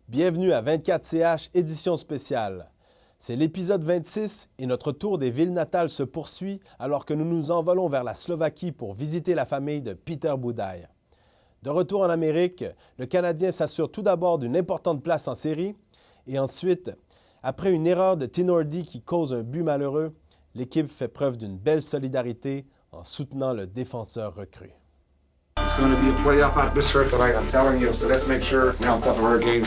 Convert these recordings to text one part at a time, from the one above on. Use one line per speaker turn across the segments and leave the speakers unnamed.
Bienvenue à 24CH édition spéciale. C'est l'épisode 26 et notre tour des villes natales se poursuit alors que nous nous envolons vers la Slovaquie pour visiter la famille de Peter Budaj. De retour en Amérique, le Canadien s'assure tout d'abord d'une importante place en série et ensuite, après une erreur de Tinordi qui cause un but malheureux, l'équipe fait preuve d'une belle solidarité en soutenant le défenseur recru.
It's going to be a playoff atmosphere tonight, I'm telling you, so let's make sure we're on top of our game.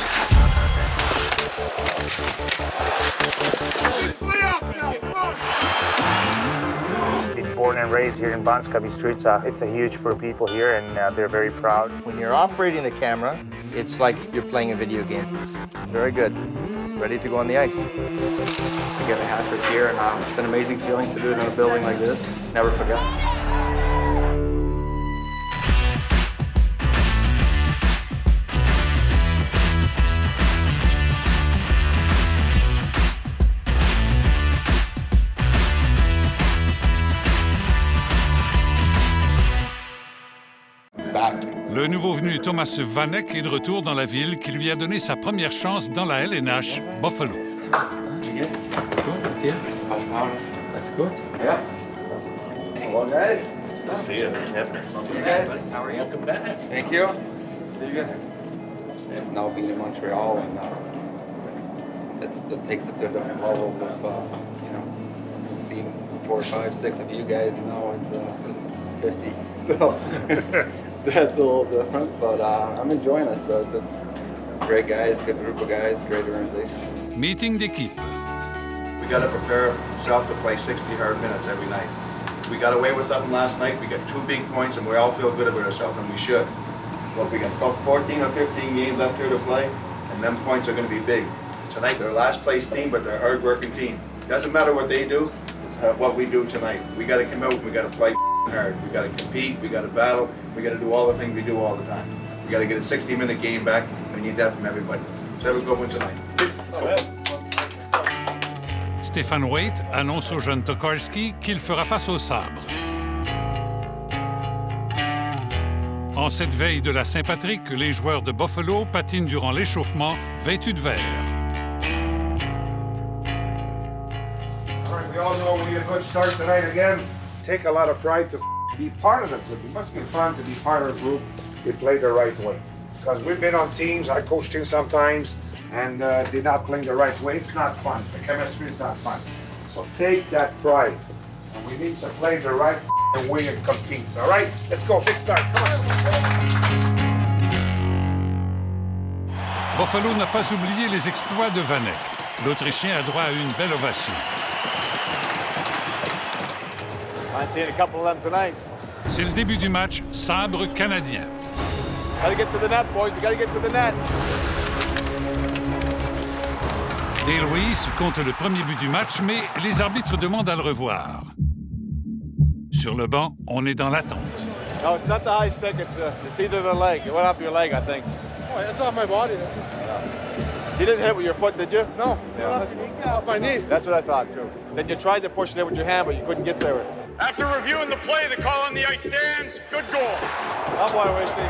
Being born and raised here in Banskaby streets, it's a huge for people here, and they're very proud.
When you're operating the camera, it's like you're playing a video game. Very good. Ready to go on the ice.
To get a hat trick here, and it's an amazing feeling to do it in a building like this. Never forget.
Le nouveau venu Thomas Vanek est de retour dans la ville qui lui a donné sa première chance dans la LNH, Buffalo.
That's good. Yeah. Hello, guys.
See you. Yep.
See you guys. How are you? Welcome back.
Thank you.
See you guys. And now being in Montreal, and that takes it to a different level with, seeing 4, 5, 6 of you guys, and now it's 50. So that's a little different, but I'm enjoying it. So it's great guys, good group of guys, great organization.
Meeting d'équipe.
We got to prepare ourselves to play 60 hard minutes every night. We got away with something last night. We got 2 big points, and we all feel good about ourselves, and we should. But we got 14 or 15 games left here to play, and them points are going to be big. Tonight, they're a last-place team, but they're a hard-working team. Doesn't matter what they do, it's what we do tonight. We got to come out and we got to play hard. We got to compete. We got to battle. We got to do all the things we do all the time. We got to get a 60-minute game back. We need that from everybody. So have a good one tonight. Let's go.
Stéphane Waite annonce au jeune Tokarski qu'il fera face au sabre. En cette veille de la Saint-Patrick, les joueurs de Buffalo patinent durant l'échauffement vêtus de vert.
All right, we all know we had a good start tonight again. Take a lot of pride to be part of the group. It must be fun to be part of a group that played the right way. Because we've been on teams, I coached teams sometimes, and did not play the right way. It's not fun. The chemistry is not fun. So take that pride. And we need to play the right way and compete. All right? Let's go. Big start. Come on.
Buffalo n'a pas oublié les exploits de Vanek. L'Autrichien a droit à une belle ovation.
I've seen a couple of them tonight.
C'est le début du match sabre canadien.
Gotta get to the net, boys. We gotta get to the net.
Day-Louis compte le premier but du match, mais les arbitres demandent à le revoir. Sur le banc, on est dans l'attente.
No, it's not the high stick. It's either the leg. It went up your leg, I think.
Oh, it's off my body.
You didn't hit it with your foot, did you?
No,
Yeah.
off my knee.
That's what I thought, too. Then you tried to push it in with your hand, but you couldn't get there.
After reviewing the play, the call on the ice stands. Good goal.
Oh, boy, we see.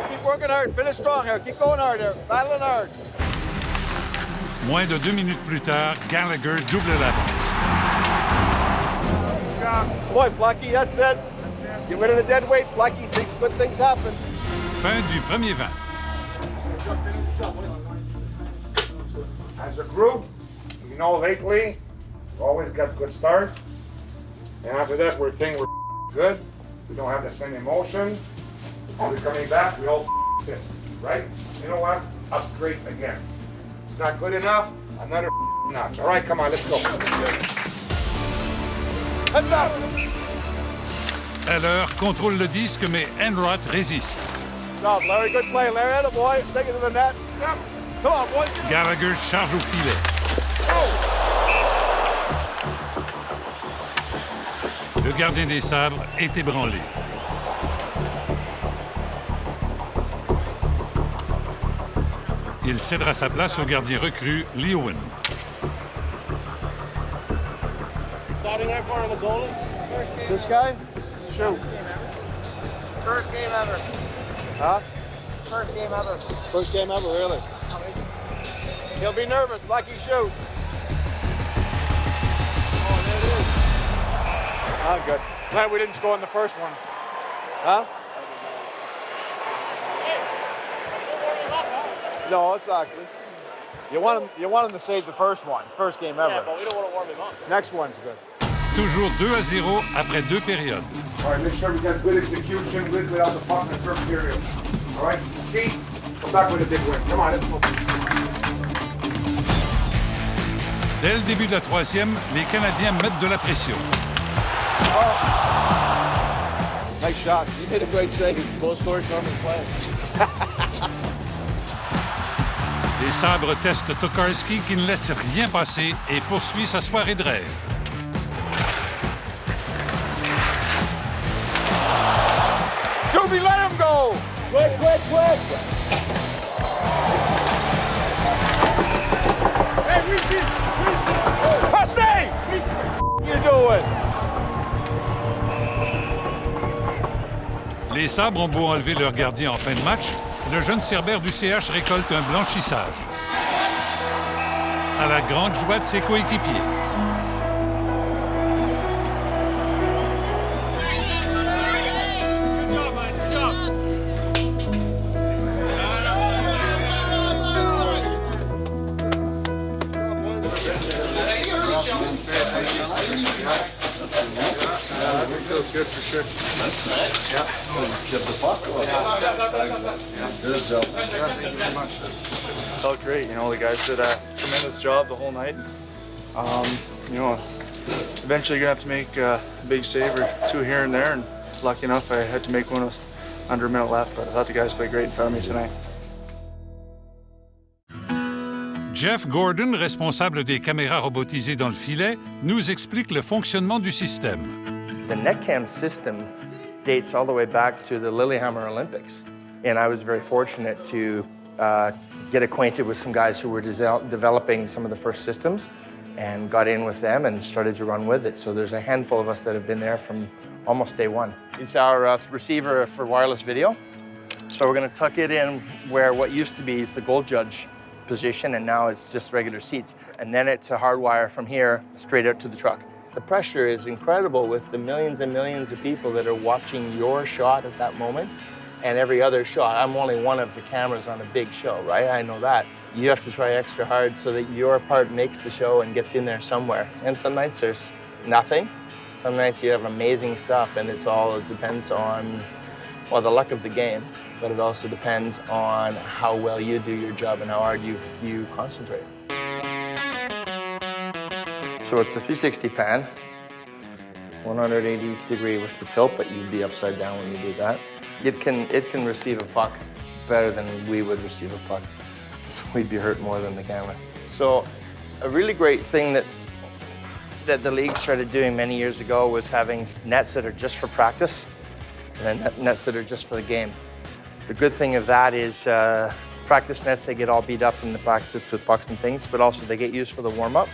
Keep working hard. Finish strong here. Keep going hard here. Battling hard.
Moins de 2 minutes plus tard, Gallagher double l'avance.
Boy, Plucky, that's it. Get rid of the dead weight, Plucky. Good things happen.
Fin du premier 20.
As a group, lately, we've always got good start. And after that, we're good. We don't have the same emotion. We're coming back, we all this, right? You know what? Upgrade again. It's not good enough, another notch. All right, come on, let's go. Heads up!
Heller contrôle le disque, mais Enroth résiste.
Job, Larry, good play. Larry, had a boy. Take it to the net. Yep. Come on, boy.
Gallagher charge au filet. Le gardien des sabres est ébranlé. Il cédera sa place au gardien recru, Lewin.
This guy? Shoot.
First game ever.
Huh?
First game ever.
First game ever, really?
He'll be nervous. Lucky shoot.
Oh, there it is. Not good. Glad we didn't score in the first one.
Huh? No, it's not good.
You want him to save the first one. First game ever.
Yeah, but we don't want to warm him up.
Next one's good.
Toujours 2-0 après 2 périodes.
All right, make sure we got good execution without the puck in the first period. All right, Pete, come back with a big win. Come on, let's go.
Dès le début de la troisième, les Canadiens mettent de la pression.
Nice shot.
You did a great save. Goal scorers normally play.
Les Sabres testent Tokarski qui ne laisse rien passer et poursuit sa soirée de rêve.
Toby, let him go!
Quick, quick, quick!
Hey, we see! Stay! You doing?
Les Sabres ont beau enlever leur gardien en fin de match, le jeune Cerbère du CH récolte un blanchissage. À la grande joie de ses coéquipiers.
Feels good for sure. Yeah.
Get the puck off. Good job.
Thank you very much.
Felt great. You know, the guys did a tremendous job the whole night. You know, eventually you're gonna have to make a big save or two here and there, and lucky enough I had to make one with under a minute left, but I thought the guys played great in front of me tonight.
Jeff Gordon, responsable des caméras robotisées dans le filet, nous explique le fonctionnement du système.
The NetCam system dates all the way back to the Lillehammer Olympics. And I was very fortunate to get acquainted with some guys who were developing some of the first systems and got in with them and started to run with it. So there's a handful of us that have been there from almost day one. It's our receiver for wireless video. So we're going to tuck it in where what used to be the goal judge position, and now it's just regular seats. And then it's a hardwire from here straight out to the truck. The pressure is incredible with the millions and millions of people that are watching your shot at that moment and every other shot. I'm only one of the cameras on a big show, right? I know that. You have to try extra hard so that your part makes the show and gets in there somewhere. And some nights there's nothing. Some nights you have amazing stuff, and it depends on, well, the luck of the game, but it also depends on how well you do your job and how hard you concentrate. So it's a 360 pan, 180th degree with the tilt, but you'd be upside down when you do that. It can receive a puck better than we would receive a puck. So we'd be hurt more than the camera. So a really great thing that the league started doing many years ago was having nets that are just for practice and then nets that are just for the game. The good thing of that is practice nets, they get all beat up in the practice with pucks and things, but also they get used for the warm-up.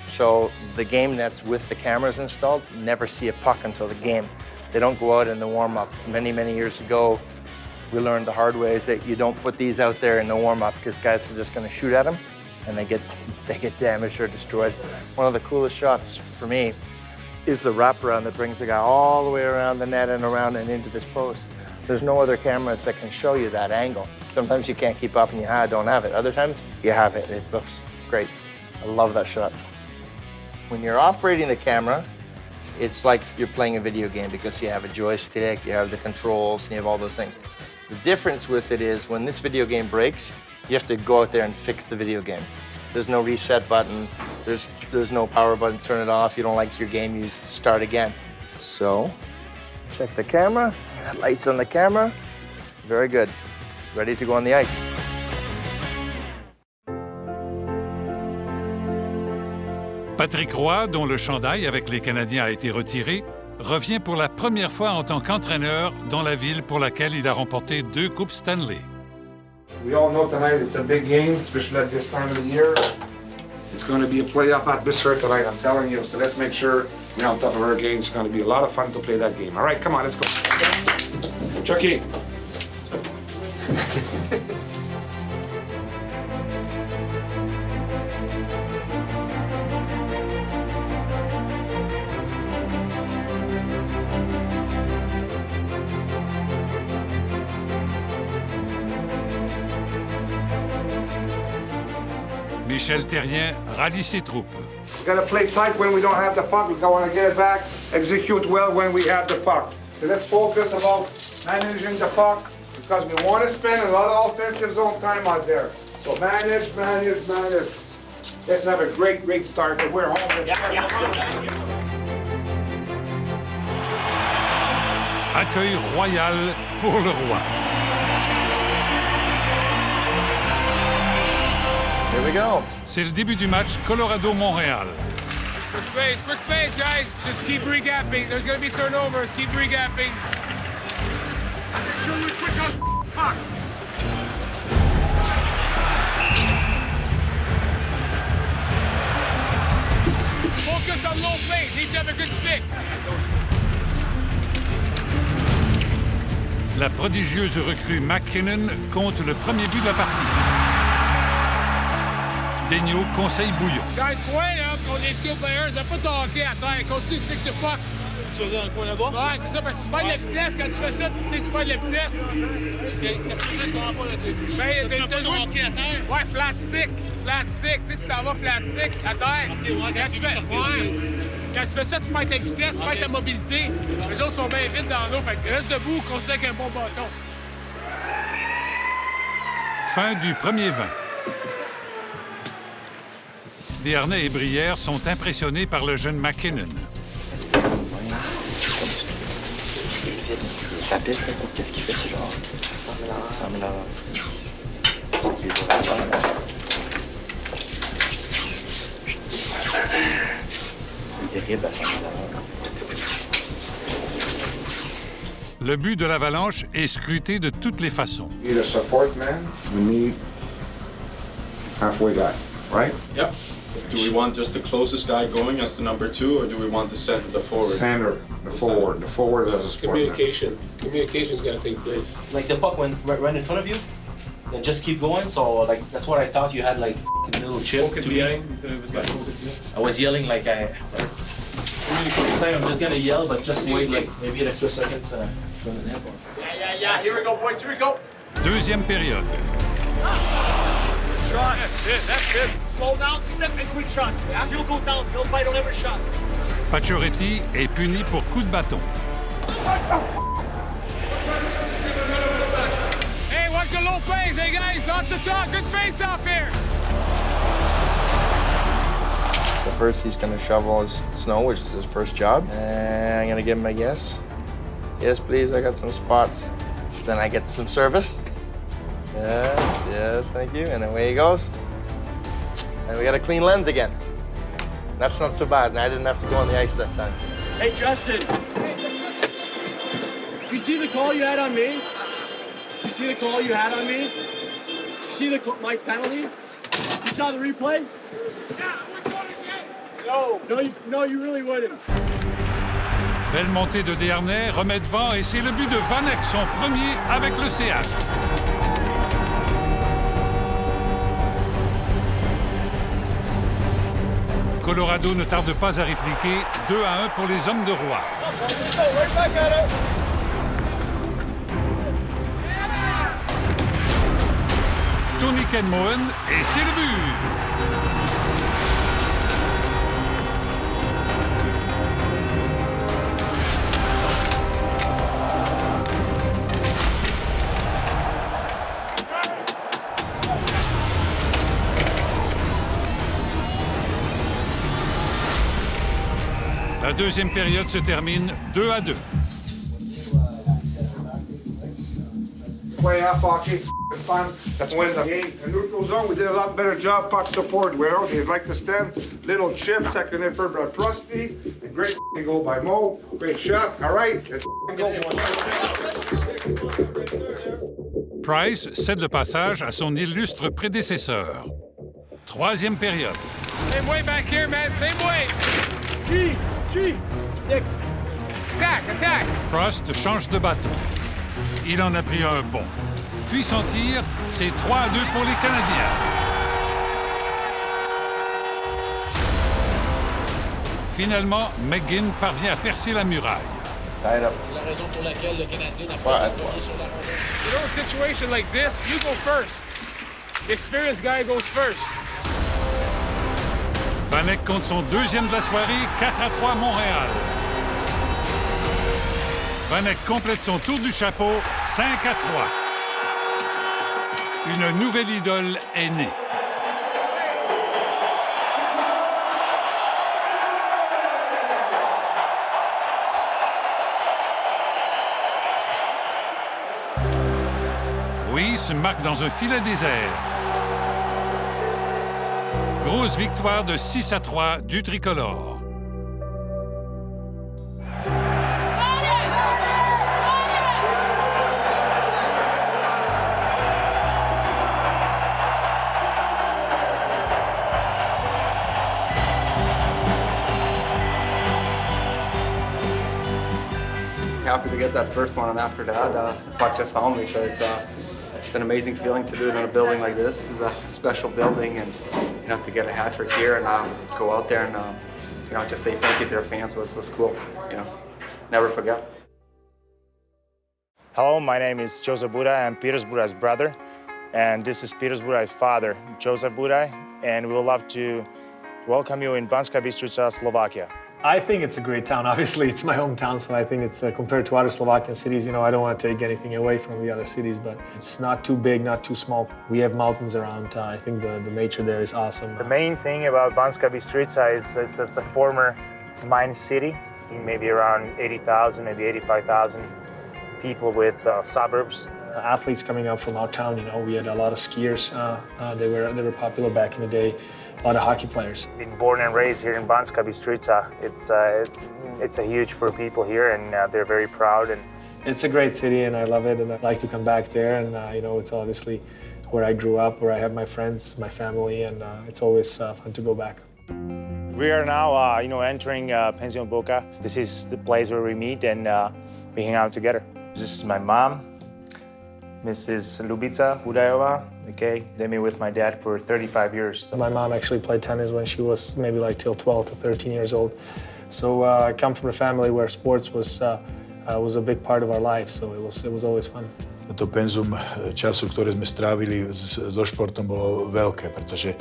So the game nets with the cameras installed never see a puck until the game. They don't go out in the warm-up. Many, many years ago, we learned the hard way is that you don't put these out there in the warm-up because guys are just going to shoot at them and they get damaged or destroyed. One of the coolest shots for me is the wraparound that brings the guy all the way around the net and around and into this post. There's no other cameras that can show you that angle. Sometimes you can't keep up and you don't have it. Other times, you have it. It looks great. I love that shot. When you're operating the camera, it's like you're playing a video game because you have a joystick, you have the controls, and you have all those things. The difference with it is when this video game breaks, you have to go out there and fix the video game. There's no reset button, there's no power button, turn it off. You don't like your game, you start again. So, check the camera, lights on the camera, very good. Ready to go on the ice.
Patrick Roy, dont le chandail avec les Canadiens a été retiré, revient pour la première fois en tant qu'entraîneur dans la ville pour laquelle il a remporté 2 Coupes Stanley.
We all know tonight it's a big game, especially at this time of the year. It's going to be a playoff atmosphere tonight, I'm telling you. So let's make sure we're on top of our game. It's going to be a lot of fun to play that game. All right, come on, let's go. Chucky.
Michel Therrien rallie ses troupes.
We gotta play tight when we don't have the puck. We want to get it back, execute well when we have the puck. So let's focus about managing the puck because we want to spend a lot of offensive zone time out there. So manage. Let's have a great start. We're home.
Accueil royal pour le roi.
Here we go.
C'est le début du match Colorado-Montréal.
Quick phase, guys. Just keep regapping. There's going to be turnovers. Keep regapping.
Make sure you're quick on puck.
Focus on low phase. Need to have a good stick.
La prodigieuse recrue McKinnon compte le premier but de la partie. Daigneault conseille Bouillon.
Guys, toi, là, contre les skill players, ne pas talker à terre. Continue de stick to puck. Tu vas dans le coin là-bas? Ouais, c'est ça, parce que tu perds de la vitesse. Quand tu fais ça, tu perds de la vitesse. Je comprends pas là-dessus. Ben, t'as joué à terre? Ouais, flat stick. Flat stick. Tu sais, tu t'en vas flat stick à terre. Quand tu fais ça, tu perds ta vitesse, tu perds ta mobilité. Les autres sont bien vite dans l'eau. Fait que reste debout, continue avec un bon bâton.
Fin du premier 20. Desharnais et Brière sont impressionnés par le jeune McKinnon.
Rapide, qu'est-ce qu'il fait, c'est genre 100 000 $. C'est qu'il est terrible à 100 000 $.
Le but de l'Avalanche est scruté de toutes les façons.
We need a support man. We need halfway guy, right?
Yep. Do we want just the closest guy going as the number 2, or do we want the forward?
Center, the forward. The forward as a support man.
Communication's got to take place.
Like the puck went right in front of you, then just keep going. So like that's what I thought you had like a little chip to me. I was yelling like I. Next time I'm just gonna yell, but just wait like maybe an extra seconds from the net.
Yeah. Here we go, boys. Here we go.
Deuxième période.
Shot. That's it. Slow down, step, and quick shot. Yeah. He'll go down. He'll bite on every shot.
Pacioretty est puni pour coup de bâton.
Hey, watch the low plays, hey guys. Lots of talk. Good face-off here.
So first he's going to shovel his snow, which is his first job. And I'm going to give him a yes. Yes, please, I got some spots. Then I get some service. Yes, thank you. And away he goes. And we got a clean lens again. That's not so bad, and I didn't have to go on the ice that time.
Hey, Justin. Did you see the call you had on me? Did you see the call you had on me? Did you see my penalty? You saw the replay?
Yeah, we're going again.
No, you really wouldn't.
Belle montée de Desharnais, remet devant et c'est le but de Vanek, son premier avec le CH. Colorado ne tarde pas à répliquer 2-1 pour les hommes de Roy. Tony Kenmoen et c'est le but! La deuxième période se termine 2-2.
Play off hockey, it's fun. That's win the game. In neutral zone, we did a lot better job puck support. Where they like to stand, little chip, second effort by Prusty, and great goal by Mo. Great shot. All right, let's go.
Price cède le passage à son illustre prédécesseur. Troisième période.
Same way back here, man. Same way.
G, stick.
Attack.
Prost change de bâton. Il en a pris un bon. Puis son tir, c'est 3-2 pour les Canadiens. Finalement, McGinn parvient à percer la muraille.
Tied up.
C'est la raison pour laquelle le Canadien n'a pas été sur la rondelle.
You know, a situation like this, you go first. The experienced guy goes first.
Vanek compte son deuxième de la soirée, 4-3 Montréal. Vanek complète son tour du chapeau, 5-3. Une nouvelle idole est née. Oui, se marque dans un filet désert. Grosse victoire de 6-3 du tricolore.
Happy to get that first one, and after that, puck just found me. So it's an amazing feeling to do it in a building like this. This is a special building, and to get a hat trick here and go out there and just say thank you to their fans was cool. Never forget.
Hello, my name is Joseph Budaj. I'm Peter Budaj's brother, and this is Peter Budaj's father, Joseph Budaj, and we would love to welcome you in Banská Bystrica, Slovakia.
I think it's a great town. Obviously, it's my hometown, so I think it's compared to other Slovakian cities. I don't want to take anything away from the other cities, but it's not too big, not too small. We have mountains around. I think the nature there is awesome.
The main thing about Banská Bystrica is it's a former mine city, maybe around 80,000, maybe 85,000 people with suburbs.
Athletes coming up from our town, we had a lot of skiers. They were popular back in the day. A lot of hockey players.
Being born and raised here in Banská Bystrica, it's a huge for people here, and they're very proud. And
it's a great city, and I love it, and I like to come back there. And it's obviously where I grew up, where I have my friends, my family, and it's always fun to go back.
We are now, entering Pension Boca. This is the place where we meet and we hang out together. This is my mom, Mrs. Lubica Budajová. Okay, they've been with my dad for 35 years. So.
My mom actually played tennis when she was maybe till 12 to 13 years old. So I come from a family where sports was a big part of our life, so it was always fun.
To penzum času, ktoré sme strávili so športom, bolo veľké, pretože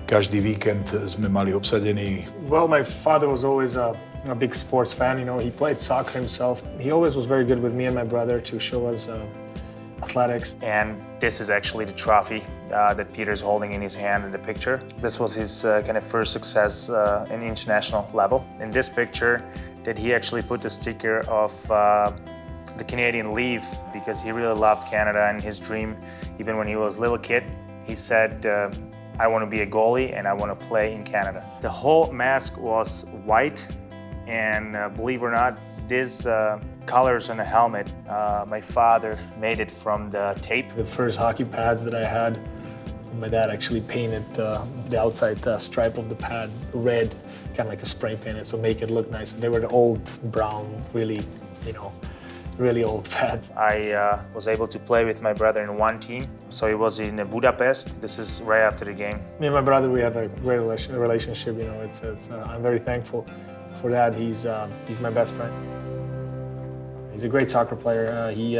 každý víkend sme mali obsadený.
Well, my father was always a big sports fan. He played soccer himself. He always was very good with me and my brother to show us athletics.
And this is actually the trophy that Peter's holding in his hand in the picture. This was his kind of first success in international level. In this picture, that he actually put the sticker of the Canadian leaf because he really loved Canada, and his dream, even when he was a little kid, he said, I want to be a goalie and I want to play in Canada. The whole mask was white, and believe it or not, this colors on the helmet, my father made it from the tape.
The first hockey pads that I had, my dad actually painted the outside stripe of the pad red, kind of like a spray painted, so make it look nice. They were the old brown, really old pads.
I was able to play with my brother in one team, so it was in Budapest. This is right after the game.
Me and my brother, we have a great relationship. I'm very thankful for that. He's my best friend. He's a great soccer player. He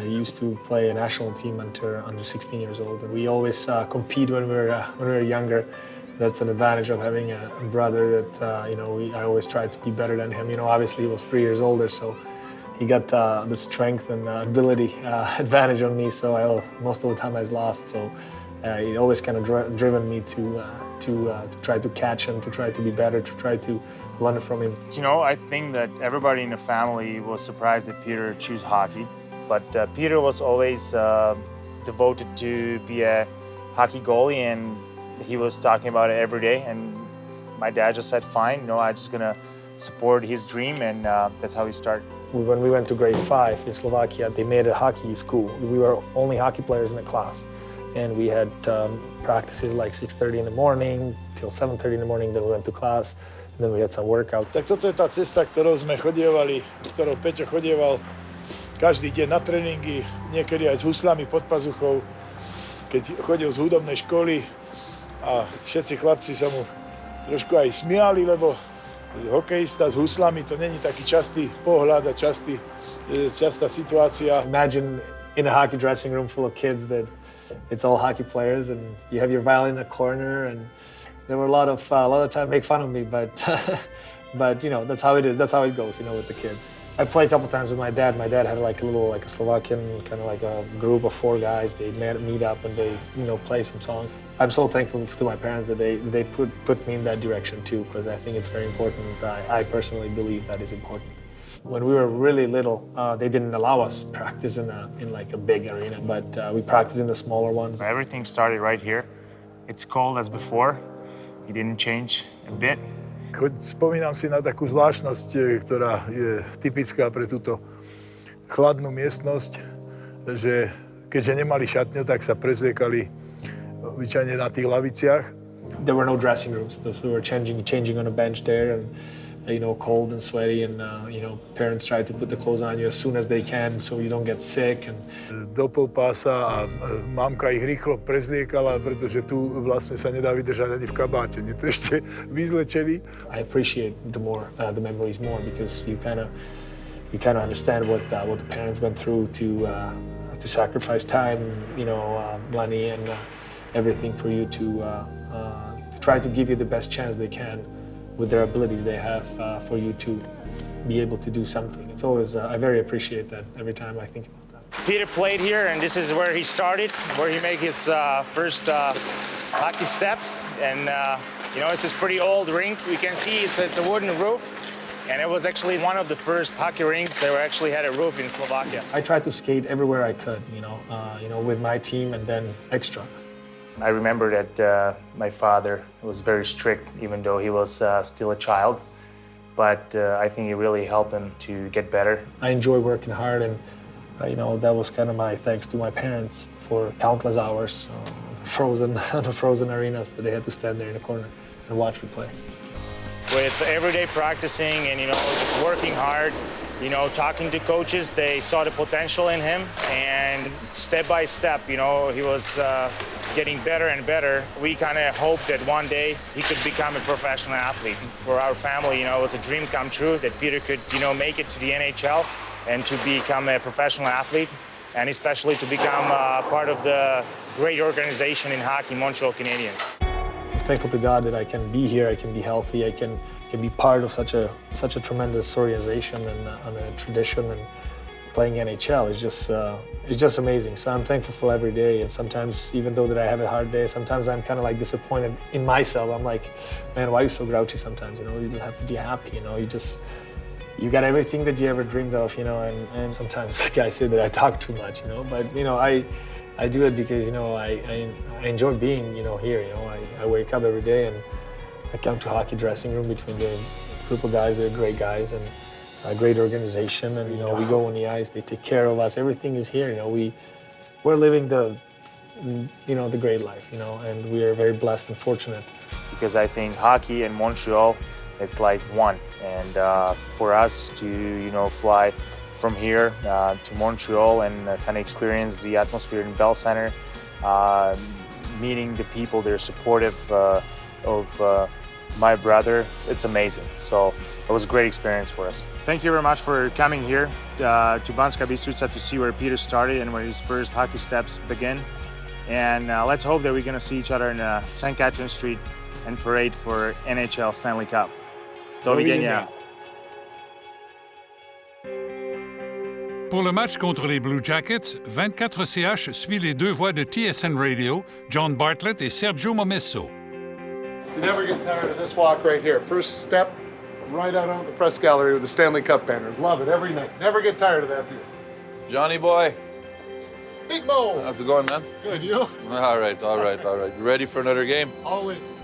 used to play a national team under 16 years old. And we always compete when we were younger. That's an advantage of having a brother that I always tried to be better than him. Obviously he was 3 years older, so he got the strength and ability advantage on me. So most of the time I was lost. So he always kind of driven me to try to catch him, to try to be better, to try to learn from him.
I think that everybody in the family was surprised that Peter chose hockey, but Peter was always devoted to be a hockey goalie, and he was talking about it every day. And my dad just said, fine, I'm just gonna support his dream, and that's how he started.
When we went to grade 5 in Slovakia, they made a hockey school. We were only hockey players in the class. And we had practices like 6:30 in the morning till 7:30 in the morning, then we went to class, and then we had some workout.
Tak toto je tá cesta, ktorou sme chodievali, ktorou Peťo chodieval každý deň na tréningy, niekedy aj s huslami pod pazuchou, keď chodil z hudobnej školy a všetci chlapci sa mu trošku aj smiali, lebo hokejista s huslami, to není taký častý pohľad a častá situácia.
Imagine in a hockey dressing room full of kids that it's all hockey players, and you have your violin in a corner, and There were a lot of time make fun of me, but but you know, that's how it is. That's how it goes, you know, with the kids. I played a couple times with my dad. My dad had like a Slovakian kind of like a group of 4 guys. They meet up and they, you know, play some songs. I'm so thankful to my parents that they put me in that direction too, because I think it's very important. I personally believe that is important. When we were really little, they didn't allow us practice in like a big arena, but we practiced in the smaller ones.
Everything started right here. It's cold as before. He didn't change a bit.
Spomínam si na takú zvláštnosť, ktorá je typická pre túto chladnú miestnosť, že keďže nemali šatňu, tak sa prezliekali obyčajne na tých laviciach.
There were no dressing rooms, so we were changing on a bench there, and you know, cold and sweaty, and you know, parents try to put the clothes on you as soon as they can, so you don't get sick. And
do pol pása a mamka ich rýchlo prezliekala, pretože tu vlastne sa nedá vydržať ani v kabáte, nie to ešte vyzlečený.
I appreciate the memories more because you kind of understand what the parents went through to sacrifice time, you know, money and everything for you to try to give you the best chance they can with their abilities they have for you to be able to do something. It's always, I very appreciate that every time I think about that.
Peter played here, and this is where he started, where he made his first hockey steps. And you know, it's this pretty old rink. We can see it's a wooden roof. And it was actually one of the first hockey rinks that actually had a roof in Slovakia.
I tried to skate everywhere I could, you know, with my team and then extra.
I remember that my father was very strict, even though he was still a child. But I think it really helped him to get better.
I enjoy working hard, and you know, that was kind of my thanks to my parents for countless hours frozen arenas that they had to stand there in the corner and watch me play.
With everyday practicing and, you know, just working hard, you know, talking to coaches, they saw the potential in him, and step by step, you know, he was getting better and better. We kind of hoped that one day he could become a professional athlete. For our family, you know, it was a dream come true that Peter could, you know, make it to the NHL and to become a professional athlete, and especially to become part of the great organization in hockey, Montreal Canadiens.
I'm thankful to God that I can be here, I can be healthy, I can be part of such a tremendous organization and a tradition, and playing NHL is just amazing. So I'm thankful for every day, and sometimes, even though that I have a hard day, sometimes I'm kind of like disappointed in myself. I'm like, man, why are you so grouchy sometimes? You know, you just have to be happy. You know, you got everything that you ever dreamed of. You know, and sometimes guys say that I talk too much. You know, but you know, I do it because, you know, I enjoy being, you know, here. You know, I wake up every day and I come to hockey dressing room between the group of guys. They're great guys and a great organization, and you know, we go on the ice. They take care of us. Everything is here. You know, we're living the great life. You know, and we are very blessed and fortunate.
Because I think hockey in Montreal, it's like one, and for us to, you know, fly from here to Montreal and kind of experience the atmosphere in Bell Center, meeting the people, they're supportive of my brother, it's amazing. So it was a great experience for us. Thank you very much for coming here to Banská Bystrica to see where Peter started and where his first hockey steps begin. And let's hope that we're going to see each other in St. Catherine Street and parade for NHL Stanley Cup. Dovidenia.
Pour le match contre les Blue Jackets, 24CH suit les deux voix de TSN Radio, John Bartlett et Sergio Momesso.
You never get tired of this walk right here. First step, right out on the press gallery with the Stanley Cup banners. Love it every night. Never get tired of that view.
Johnny boy.
Big Mo.
How's it going, man?
Good, you?
All right. You ready for another game?
Always.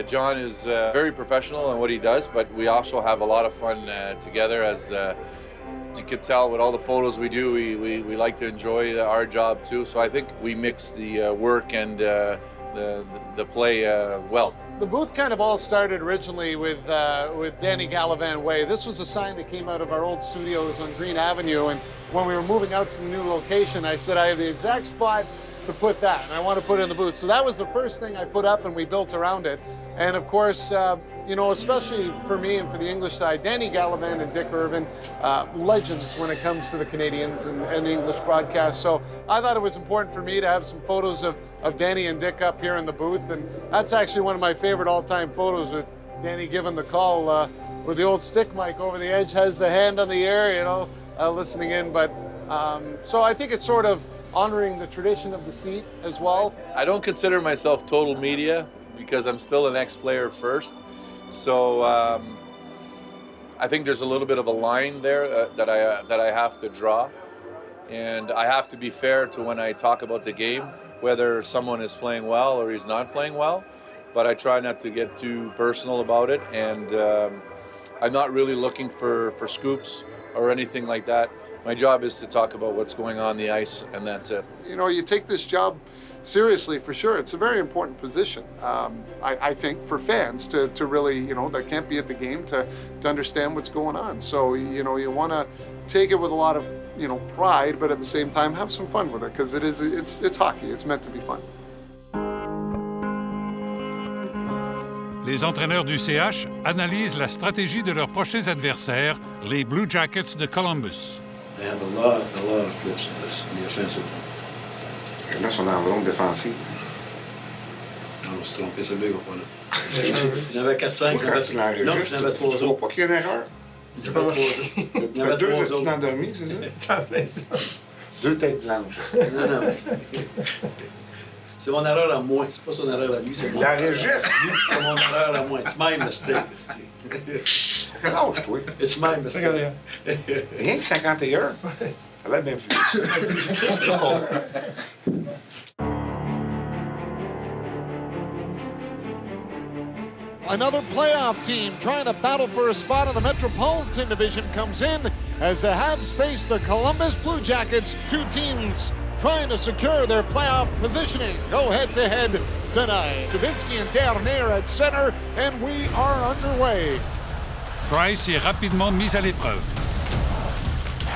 John is very professional in what he does, but we also have a lot of fun together. As you can tell with all the photos we do, we like to enjoy our job too. So I think we mix the work and the play well.
The booth kind of all started originally with Danny Gallivan Way. This was a sign that came out of our old studios on Green Avenue, and when we were moving out to the new location, I said I have the exact spot to put that, and I want to put it in the booth. So that was the first thing I put up, and we built around it. And of course, you know, especially for me and for the English side, Danny Gallivan and Dick Irvin, legends when it comes to the Canadiens and the English broadcast. So I thought it was important for me to have some photos of Danny and Dick up here in the booth. And that's actually one of my favorite all-time photos with Danny giving the call with the old stick mic over the edge, has the hand on the air, you know, listening in. But so I think it's sort of honoring the tradition of the seat as well.
I don't consider myself total media because I'm still an ex-player first. So I think there's a little bit of a line there that I have to draw, and I have to be fair to when I talk about the game, whether someone is playing well or he's not playing well. But I try not to get too personal about it, and I'm not really looking for scoops or anything like that. My job is to talk about what's going on the ice, and that's it.
You know, you take this job seriously, for sure. It's a very important position, I think, for fans to really, you know, that can't be at the game to understand what's going on. So, you know, you want to take it with a lot of, you know, pride, but at the same time have some fun with it, because it's hockey. It's meant to be fun.
Les entraîneurs du CH analysent la stratégie de leurs prochains adversaires, les Blue Jackets de Columbus.
They have a lot of clips of this in the offensive zone.
Et là, son enveloppe défensive.
Non, on s'est trompé, c'est lui qui va pas là. Il y en avait 4-5.
Quand tu l'enregistres,
non, il y en avait 3 autres.
Pas qu'il y a une erreur.
Il y en avait 3 autres.
Il y avait 2 destinés endormis, c'est ça? 2 têtes blanches.
Non. C'est mon erreur à moi, c'est pas son erreur à lui, c'est mon erreur. C'est mon erreur à moi. It's my mistake.
Quel âge, toi?
It's my mistake.
Rien que 51. Ça l'air bien plus.
Another playoff team trying to battle for a spot in the Metropolitan Division comes in as the Habs face the Columbus Blue Jackets. Two teams trying to secure their playoff positioning. Go head-to-head tonight. Dubinsky and Dernier at center, and we are underway.
Price est rapidement mis à l'épreuve.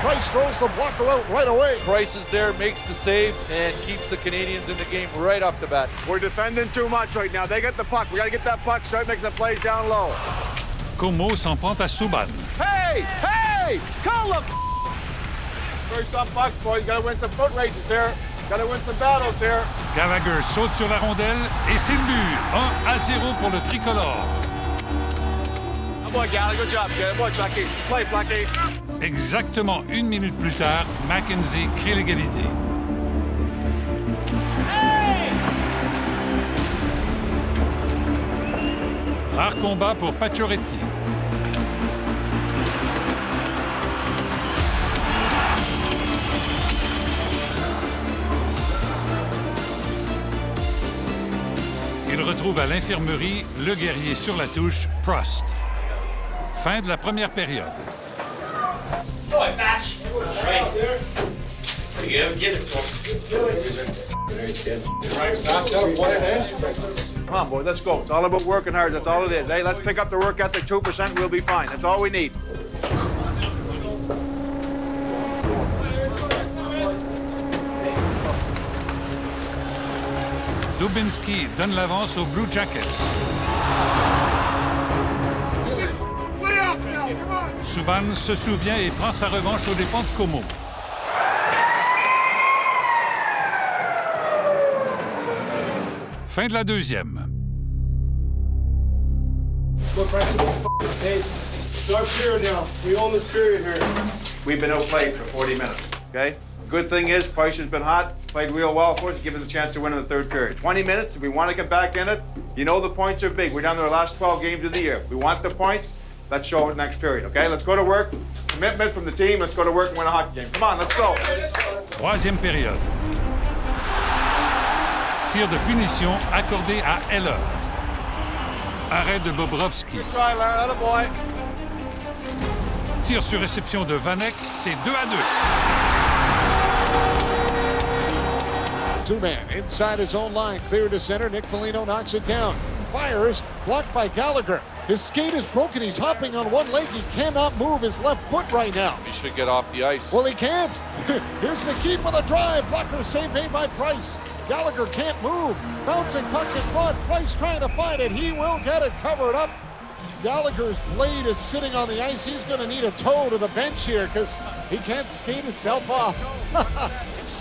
Price throws the blocker out right away.
Price is there, makes the save, and keeps the Canadiens in the game right off the bat.
We're defending too much right now. They get the puck. We got to get that puck, start making the plays down low.
Como s'en prend à Subban.
Hey! Call the first on puck, boys. Got to win some foot races here. Got to win some battles here.
Gallagher saute sur la rondelle et c'est le but. 1-0 pour le tricolore.
Good boy, Gallagher. Good job. Good boy, Chucky. Play, Plucky.
Exactement 1 minute plus tard, Mackenzie crée l'égalité. Rare combat pour Pacioretty. Il retrouve à l'infirmerie le guerrier sur la touche, Prost. Fin de la première période.
Come on, boys, let's go. It's all about working hard. That's all it is. Hey, let's pick up the work ethic 2%. We'll be fine. That's all we need.
Dubinsky donne l'avance aux Blue Jackets. Subban se souvient et prend sa revanche aux dépens de Como. Fin de la deuxième.
We've been outplayed for 40 minutes, okay? Good thing is, Price has been hot, played real well for us, give us a chance to win in the third period. 20 minutes, if we want to get back in it, you know the points are big. We're down to the last 12 games of the year. We want the points, let's show it next period, okay? Let's go to work. Commitment from the team, let's go to work and win a hockey game. Come on, let's go.
Troisième période. Tir de punition accordé à Heller. Arrêt de Bobrovsky.
Good try, Larry, atta boy.
Tir sur réception de Vanek, c'est 2-2.
Two-man inside his own line, clear to center. Nick Foligno knocks it down. Fires, blocked by Gallagher. His skate is broken. He's hopping on one leg. He cannot move his left foot right now.
He should get off the ice.
Well, he can't. Here's Nikitin with a drive. Blocker save made by Price. Gallagher can't move. Bouncing puck in front. Price trying to find it. He will get it covered up. Gallagher's blade is sitting on the ice. He's going to need a tow to the bench here because he can't skate himself off.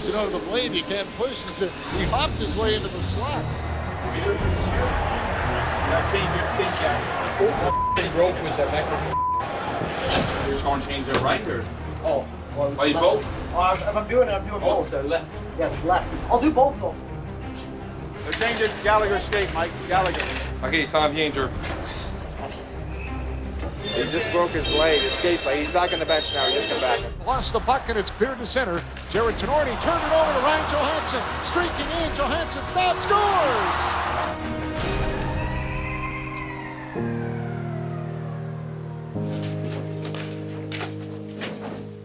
You know, the blade you can't push. He hopped his way into the slot.
You gotta change your skate jacket. Broke with the mechanism. You're just gonna change the right or?
Oh. Well,
are you both?
If I'm doing it, I'm doing both.
The left.
Yeah, it's left. I'll do both though.
They're changing Gallagher's skate, Mike. Gallagher.
Okay, ça en vient, Drew.
He just broke his blade, his skate blade. He's back on the bench now. He just got back.
Lost the puck and it's cleared to center. Jared Tenorti turned it over to Ryan Johansson. Streaking in, Johansson stops, scores!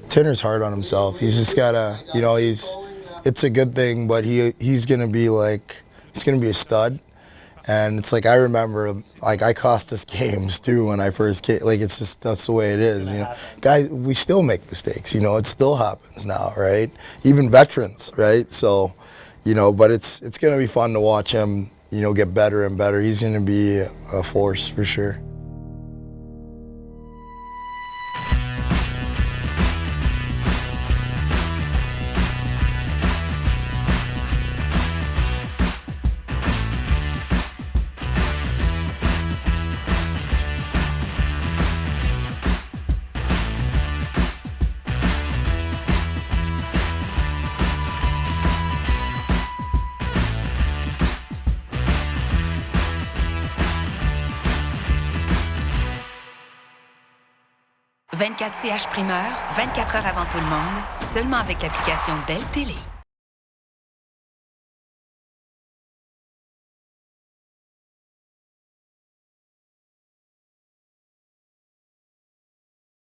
Tinner's hard on himself. He's just gotta, you know, it's a good thing, but he's gonna be a stud. And it's like, I remember, like, I cost us games too when I first came. Like, it's just, that's the way it is, you know. Guys, we still make mistakes, you know, it still happens now, right? Even veterans, right? So, you know, but it's gonna be fun to watch him, you know, get better and better. He's gonna be a force for sure.
« 24 CH Primeur, 24 heures avant tout le monde, seulement avec l'application Belle Télé.